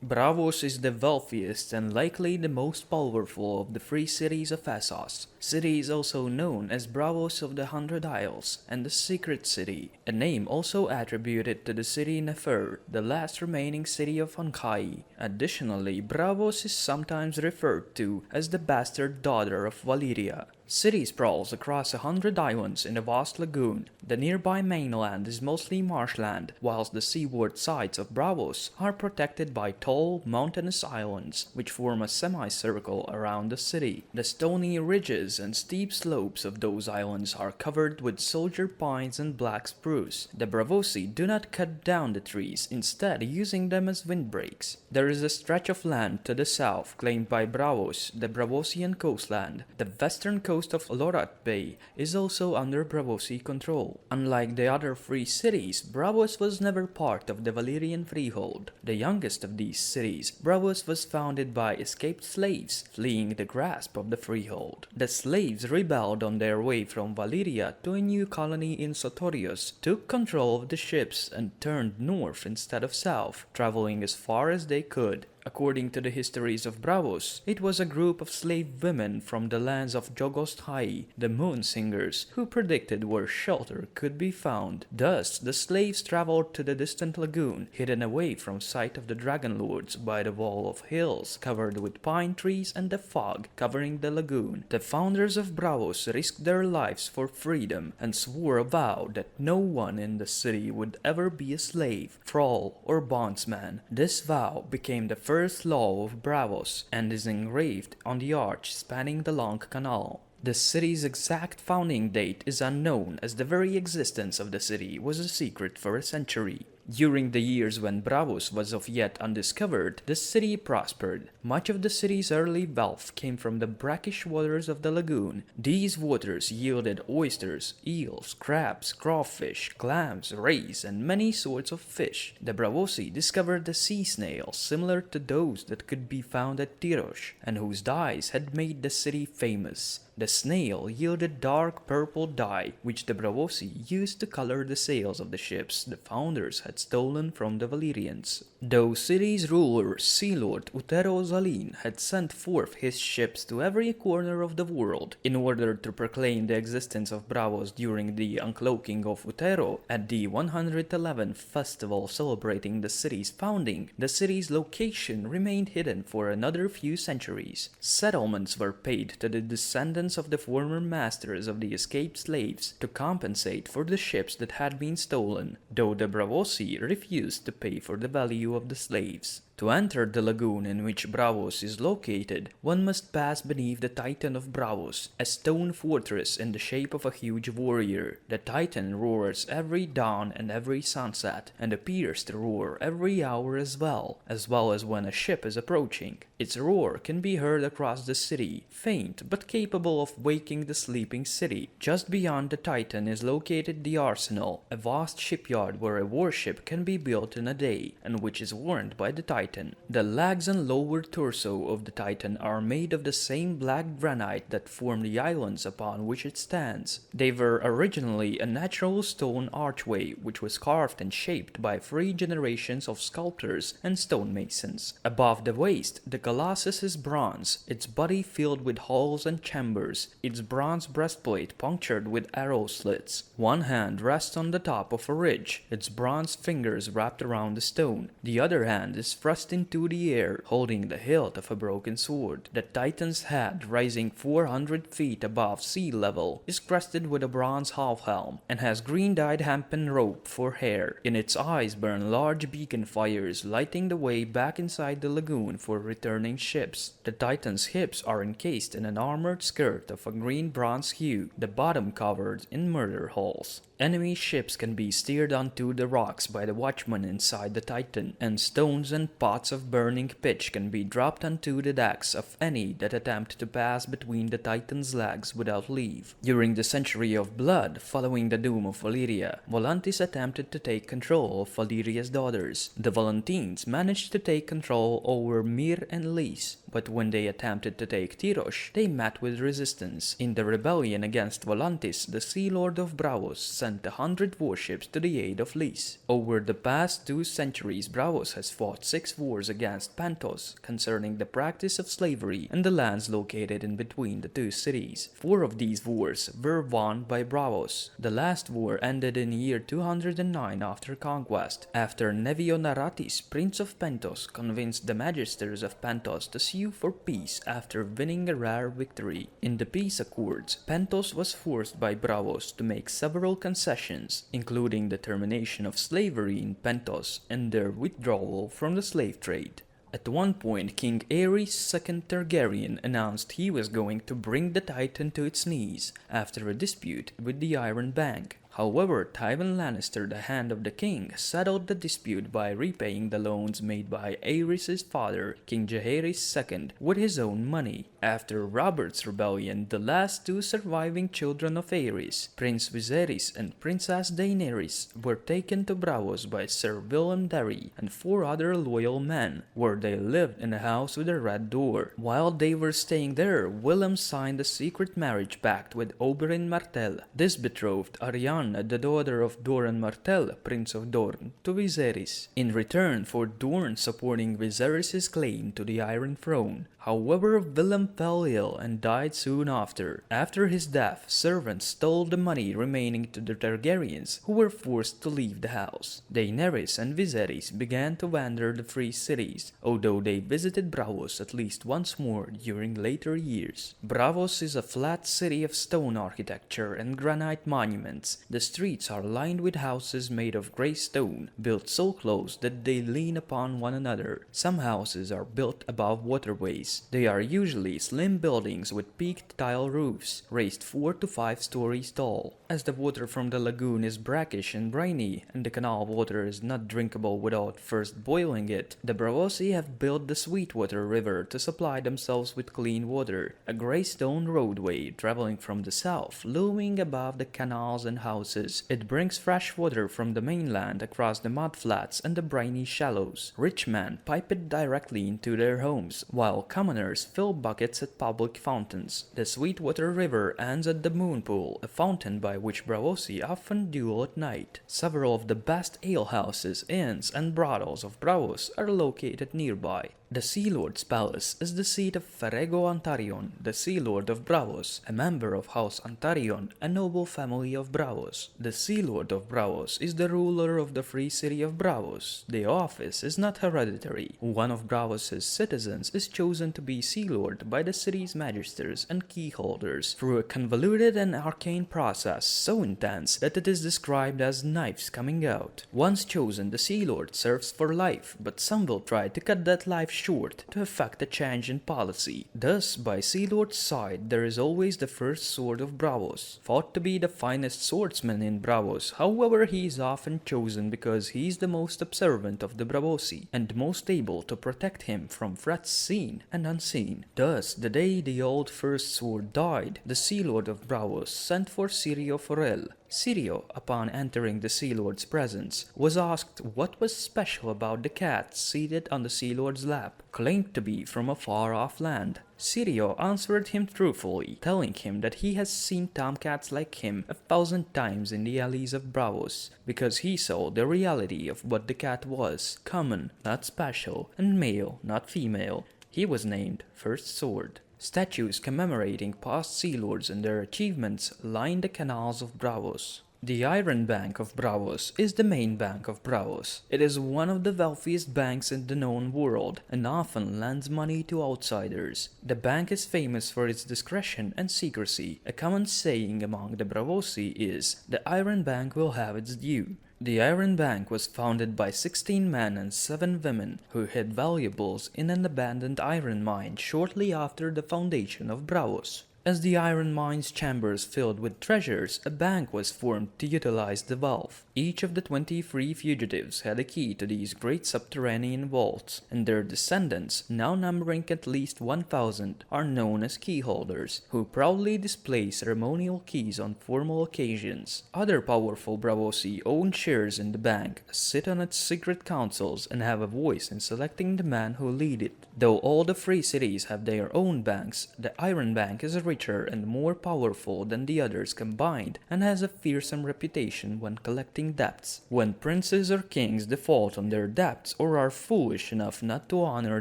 Braavos is the wealthiest and likely the most powerful of the free cities of Essos. City is also known as Braavos of the Hundred Isles and the Secret City, a name also attributed to the city Nefer, the last remaining city of Ankai. Additionally, Braavos is sometimes referred to as the bastard daughter of Valyria. City sprawls across 100 islands in a vast lagoon. The nearby mainland is mostly marshland, whilst the seaward sides of Braavos are protected by tall, mountainous islands, which form a semicircle around the city. The stony ridges and steep slopes of those islands are covered with soldier pines and black spruce. The Braavosi do not cut down the trees, instead using them as windbreaks. There is a stretch of land to the south claimed by Braavos, the Braavosian coastland. The western coast of Lorat Bay is also under Braavosi control. Unlike the other free cities, Braavos was never part of the Valyrian freehold. The youngest of these cities, Braavos was founded by escaped slaves fleeing the grasp of the freehold. The slaves rebelled on their way from Valyria to a new colony in Sotorius, took control of the ships and turned north instead of south, traveling as far as they could. According to the histories of Braavos, it was a group of slave women from the lands of Jogosthai, the moon singers, who predicted where shelter could be found. Thus, the slaves traveled to the distant lagoon, hidden away from sight of the dragon lords by the wall of hills covered with pine trees and the fog covering the lagoon. The founders of Braavos risked their lives for freedom and swore a vow that no one in the city would ever be a slave, thrall, or bondsman. This vow became the first law of Braavos and is engraved on the arch spanning the long canal. The city's exact founding date is unknown, as the very existence of the city was a secret for a century. During the years when Braavos was of yet undiscovered, the city prospered. Much of the city's early wealth came from the brackish waters of the lagoon. These waters yielded oysters, eels, crabs, crawfish, clams, rays, and many sorts of fish. The Braavosi discovered the sea snails similar to those that could be found at Tirosh, and whose dyes had made the city famous. The snail yielded dark purple dye, which the Braavosi used to color the sails of the ships the founders had stolen from the Valyrians. Though city's ruler, Sea Lord Utero Zalin, had sent forth his ships to every corner of the world in order to proclaim the existence of Braavos during the uncloaking of Utero at the 111th festival celebrating the city's founding, the city's location remained hidden for another few centuries. Settlements were paid to the descendants of the former masters of the escaped slaves to compensate for the ships that had been stolen, though the Braavosi refused to pay for the value of the slaves. To enter the lagoon in which Braavos is located, one must pass beneath the Titan of Braavos, a stone fortress in the shape of a huge warrior. The Titan roars every dawn and every sunset, and appears to roar every hour as well as when a ship is approaching. Its roar can be heard across the city, faint but capable of waking the sleeping city. Just beyond the Titan is located the Arsenal, a vast shipyard where a warship can be built in a day, and which is warned by the Titan. The legs and lower torso of the Titan are made of the same black granite that form the islands upon which it stands. They were originally a natural stone archway which was carved and shaped by 3 generations of sculptors and stonemasons. Above the waist, the Colossus is bronze, its body filled with holes and chambers, its bronze breastplate punctured with arrow slits. One hand rests on the top of a ridge, its bronze fingers wrapped around the stone. The other hand is thrust into the air, holding the hilt of a broken sword. The Titan's head, rising 400 feet above sea level, is crested with a bronze half-helm, and has green-dyed hempen rope for hair. In its eyes burn large beacon fires, lighting the way back inside the lagoon for returning ships. The Titan's hips are encased in an armored skirt of a green-bronze hue, the bottom covered in murder holes. Enemy ships can be steered onto the rocks by the watchman inside the Titan, and stones and pots of burning pitch can be dropped onto the decks of any that attempt to pass between the Titan's legs without leave. During the Century of Blood, following the doom of Valyria, Volantis attempted to take control of Valyria's daughters. The Volantines managed to take control over Mir and Lys, but when they attempted to take Tirosh, they met with resistance. In the rebellion against Volantis, the Sea Lord of Braavos sent 100 warships to the aid of Lys. Over the past 2 centuries, Braavos has fought 6 wars against Pantos concerning the practice of slavery and the lands located in between the 2 cities. 4 of these wars were won by Braavos. The last war ended in year 209 after conquest, after Nevionaratis, Prince of Pentos, convinced the magisters of Pentos to sue for peace after winning a rare victory. In the peace accords, Pentos was forced by Braavos to make several concessions, including the termination of slavery in Pentos and their withdrawal from the slave trade. At one point, King Aerys II Targaryen announced he was going to bring the Titan to its knees after a dispute with the Iron Bank. However, Tywin Lannister, the Hand of the King, settled the dispute by repaying the loans made by Aerys' father, King Jaehaerys II, with his own money. After Robert's rebellion, the last 2 surviving children of Aerys, Prince Viserys and Princess Daenerys, were taken to Braavos by Sir Willem Darry and 4 other loyal men, where they lived in a house with a red door. While they were staying there, Willem signed a secret marriage pact with Oberyn Martell. This betrothed Arianne, the daughter of Doran Martell, Prince of Dorne, to Viserys, in return for Dorne supporting Viserys' claim to the Iron Throne. However, Willem fell ill and died soon after. After his death, servants stole the money remaining to the Targaryens, who were forced to leave the house. Daenerys and Viserys began to wander the free cities, although they visited Braavos at least once more during later years. Braavos is a flat city of stone architecture and granite monuments. The streets are lined with houses made of grey stone, built so close that they lean upon one another. Some houses are built above waterways. They are usually slim buildings with peaked tile roofs, raised 4 to 5 stories tall. As the water from the lagoon is brackish and briny, and the canal water is not drinkable without first boiling it, the Braavosi have built the Sweetwater River to supply themselves with clean water, a grey stone roadway traveling from the south, looming above the canals and houses. It brings fresh water from the mainland across the mudflats and the briny shallows. Rich men pipe it directly into their homes, while commoners fill buckets at public fountains. The Sweetwater River ends at the Moon Pool, a fountain by which Braavosi often duel at night. Several of the best alehouses, inns, and brothels of Braavos are located nearby. The Sea Lord's Palace is the seat of Ferrego Antarion, the Sea Lord of Braavos, a member of House Antarion, a noble family of Braavos. The Sea Lord of Braavos is the ruler of the free city of Braavos. The office is not hereditary. One of Braavos' citizens is chosen to be Sea Lord by the city's magisters and keyholders through a convoluted and arcane process so intense that it is described as knives coming out. Once chosen, the Sea Lord serves for life, but some will try to cut that life short to effect a change in policy. Thus, by Sea Lord's side, there is always the first sword of Braavos, thought to be the finest swordsman in Braavos. However, he is often chosen because he is the most observant of the Braavosi and most able to protect him from threats seen and unseen. Thus, the day the old first sword died, the Sea Lord of Braavos sent for Syrio Forel. Syrio, upon entering the Sea Lord's presence, was asked what was special about the cat seated on the Sea Lord's lap, claimed to be from a far-off land. Syrio answered him truthfully, telling him that he has seen tomcats like him 1,000 times in the alleys of Braavos, because he saw the reality of what the cat was, common, not special, and male, not female. He was named First Sword. Statues commemorating past Sea Lords and their achievements line the canals of Braavos. The Iron Bank of Braavos is the main bank of Braavos. It is one of the wealthiest banks in the known world and often lends money to outsiders. The bank is famous for its discretion and secrecy. A common saying among the Braavosi is, "The Iron Bank will have its due." The Iron Bank was founded by 16 men and 7 women who hid valuables in an abandoned iron mine shortly after the foundation of Braavos. As the iron mine's chambers filled with treasures, a bank was formed to utilize the wealth. Each of the 20 free fugitives had a key to these great subterranean vaults, and their descendants, now numbering at least 1,000, are known as key holders, who proudly display ceremonial keys on formal occasions. Other powerful Braavosi own shares in the bank, sit on its secret councils, and have a voice in selecting the man who lead it. Though all the free cities have their own banks, the Iron Bank is richer and more powerful than the others combined, and has a fearsome reputation when collecting debts. When princes or kings default on their debts or are foolish enough not to honor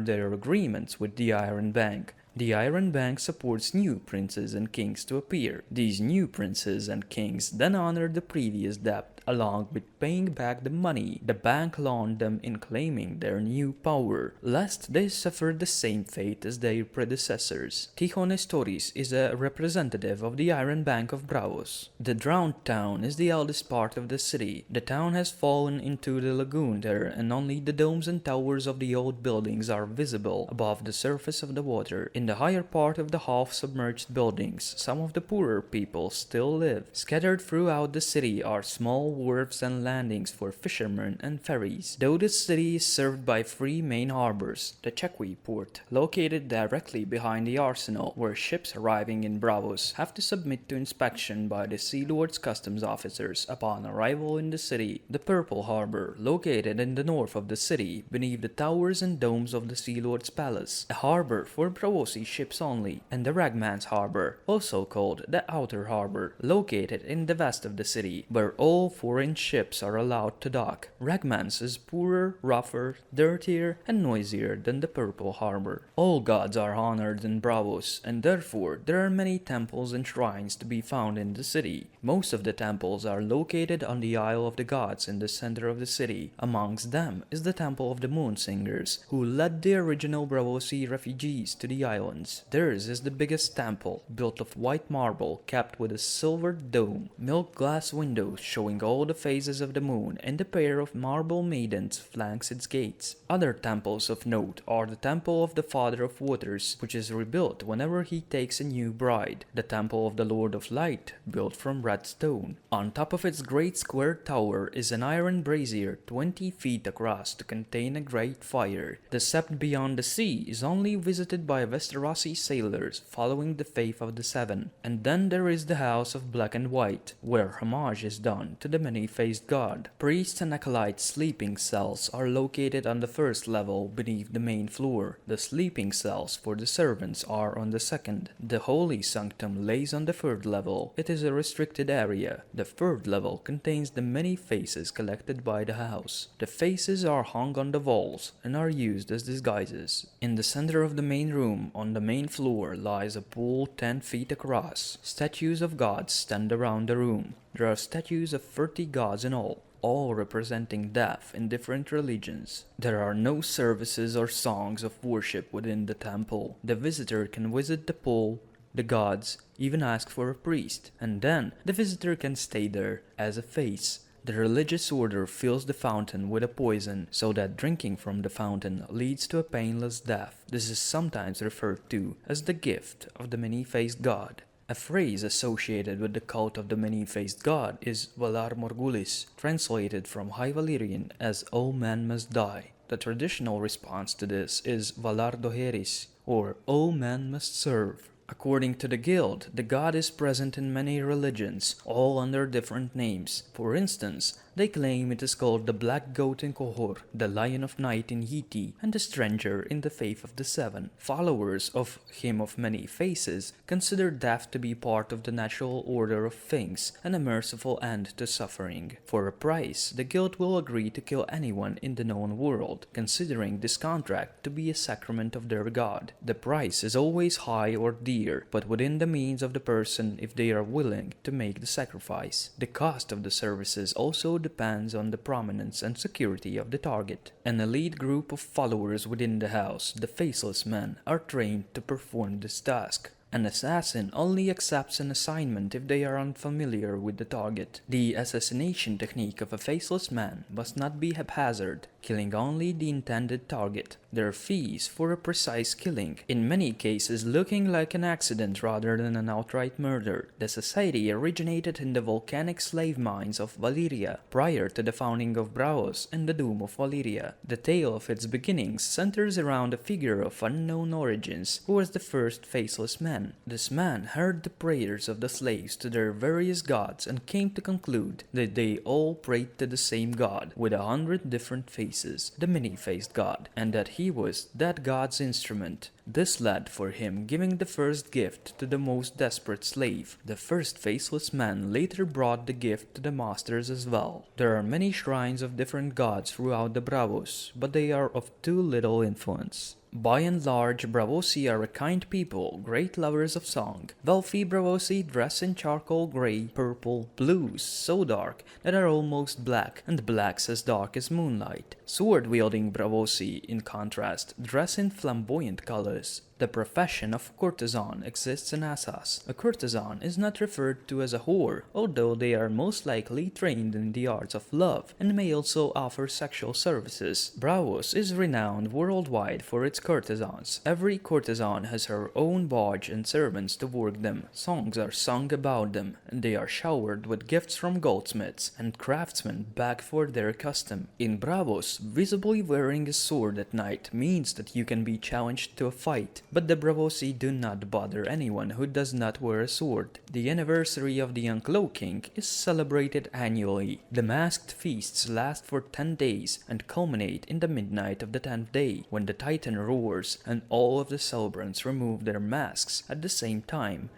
their agreements with the Iron Bank, the Iron Bank supports new princes and kings to appear. These new princes and kings then honor the previous debt along with paying back the money the bank loaned them in claiming their new power, lest they suffer the same fate as their predecessors. Tijones Torres is a representative of the Iron Bank of Braavos. The drowned town is the eldest part of the city. The town has fallen into the lagoon there, and only the domes and towers of the old buildings are visible above the surface of the water. In the higher part of the half-submerged buildings, some of the poorer people still live. Scattered throughout the city are small wharves and landings for fishermen and ferries. Though the city is served by 3 main harbors, the Chekwi port, located directly behind the arsenal, where ships arriving in Braavos have to submit to inspection by the Sea Lord's customs officers upon arrival in the city. The Purple Harbor, located in the north of the city, beneath the towers and domes of the Sea Lord's palace, a harbor for Braavosi ships only, and the Ragman's Harbor, also called the Outer Harbor, located in the west of the city, where all foreign ships are allowed to dock. Ragman's is poorer, rougher, dirtier, and noisier than the Purple Harbor. All gods are honored in Braavos, and therefore there are many temples and shrines to be found in the city. Most of the temples are located on the Isle of the Gods in the center of the city. Amongst them is the Temple of the Moon Singers, who led the original Braavosi refugees to the islands. Theirs is the biggest temple, built of white marble capped with a silver dome, milk glass windows showing all the phases of the moon, and a pair of marble maidens flanks its gates. Other temples of note are the Temple of the Father of Waters, which is rebuilt whenever he takes a new bride, the Temple of the Lord of Light, built from red stone. On top of its great square tower is an iron brazier 20 feet across to contain a great fire. The Sept beyond the sea is only visited by Westerosi sailors following the faith of the Seven. And then there is the House of Black and White, where homage is done to the many-faced god. Priests and acolytes' sleeping cells are located on the first level beneath the main floor. The sleeping cells for the servants are on the second. The Holy Sanctum lays on the third level. It is a restricted area. The third level contains the many faces collected by the house. The faces are hung on the walls and are used as disguises. In the center of the main room, on the main floor, lies a pool 10 feet across. Statues of gods stand around the room. There are statues of 30 gods in all representing death in different religions. There are no services or songs of worship within the temple. The visitor can visit the pool, the gods, even ask for a priest, and then the visitor can stay there as a face. The religious order fills the fountain with a poison, so that drinking from the fountain leads to a painless death. This is sometimes referred to as the gift of the many-faced god. A phrase associated with the cult of the many-faced god is Valar Morgulis, translated from High Valyrian as all men must die. The traditional response to this is Valar Doheris, or all men must serve. According to the guild, the god is present in many religions, all under different names. For instance, they claim it is called the Black Goat in Kohor, the Lion of Night in Yiti, and the Stranger in the Faith of the Seven. Followers of Him of Many Faces consider death to be part of the natural order of things and a merciful end to suffering. For a price, the guild will agree to kill anyone in the known world, considering this contract to be a sacrament of their god. The price is always high or dear, but within the means of the person if they are willing to make the sacrifice. The cost of the services also depends on the prominence and security of the target. An elite group of followers within the house, the Faceless Men, are trained to perform this task. An assassin only accepts an assignment if they are unfamiliar with the target. The assassination technique of a faceless man must not be haphazard. killing only the intended target. Their fees for a precise killing, in many cases looking like an accident rather than an outright murder. The society originated in the volcanic slave mines of Valyria prior to the founding of Braavos and the doom of Valyria. The tale of its beginnings centers around a figure of unknown origins who was the first Faceless Man. This man heard the prayers of the slaves to their various gods and came to conclude that they all prayed to the same god with 100 different faces, the many-faced god, and that he was that god's instrument. This led for him giving the first gift to the most desperate slave. The first Faceless Man later brought the gift to the masters as well. There are many shrines of different gods throughout the Braavos, but they are of too little influence. By and large, Braavosi are a kind people, great lovers of song. Wealthy Braavosi dress in charcoal gray, purple, blues so dark that are almost black, and blacks as dark as moonlight. Sword-wielding Braavosi, in contrast, dress in flamboyant colors. The profession of courtesan exists in Essos. A courtesan is not referred to as a whore, although they are most likely trained in the arts of love and may also offer sexual services. Braavos is renowned worldwide for its courtesans. Every courtesan has her own barge and servants to work them. Songs are sung about them, and they are showered with gifts from goldsmiths and craftsmen back for their custom. In Braavos, visibly wearing a sword at night means that you can be challenged to a fight. But the Braavosi do not bother anyone who does not wear a sword. The anniversary of the uncloaking is celebrated annually. The masked feasts last for 10 days and culminate in the midnight of the 10th day, when the Titan roars and all of the celebrants remove their masks at the same time.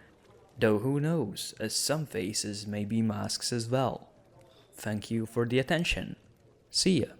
Though who knows, as some faces may be masks as well. Thank you for the attention. See ya.